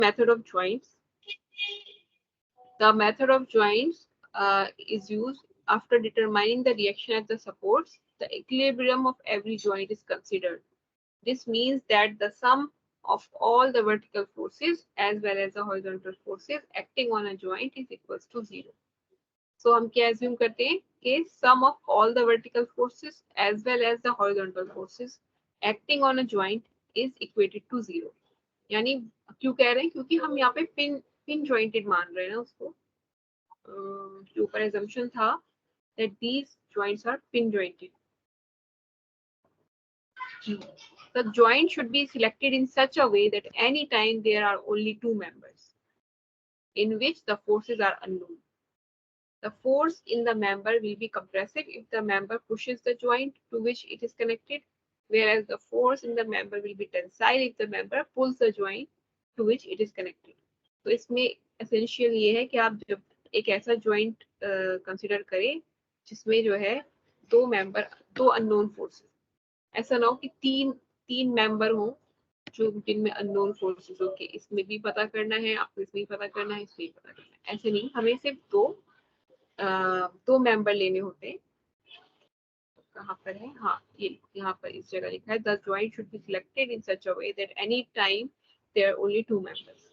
method of joints. The method of joints is used after determining the reaction at the supports. The equilibrium of every joint is considered. This means that the sum of all the vertical forces as well as the horizontal forces acting on a joint is equals to 0. So हम क्या assume करते हैं कि sum of all the vertical forces as well as the horizontal forces acting on a joint is equated to 0. यानी क्यों कह रहे हैं, क्योंकि हम यहाँ पे पिन jointed मान रहे हैं ना उसको, जो ऊपर assumption था that these joints are pin jointed. The joint should be selected in such a way that any time there are only two members in which the forces are unknown. The force in the member will be compressive if the member pushes the joint to which it is connected, whereas the force in the member will be tensile if the member pulls the joint to which it is connected. तो इसमें essential ये है कि आप जब एक ऐसा joint consider करें जिसमें जो है दो member, दो unknown forces, ऐसा ना हो कि तीन मेंबर हो जो जिनमें अननोन फोर्सेस हो कि इसमें भी पता करना है, आपको इसमें भी पता करना है, इसमें भी पता करना है, ऐसे नहीं, हमें सिर्फ दो मेंबर लेने होते हैं. कहाँ पर है, हाँ ये यहाँ पर इस जगह लिखा है the joint should be selected in such a way that any time there are only two members.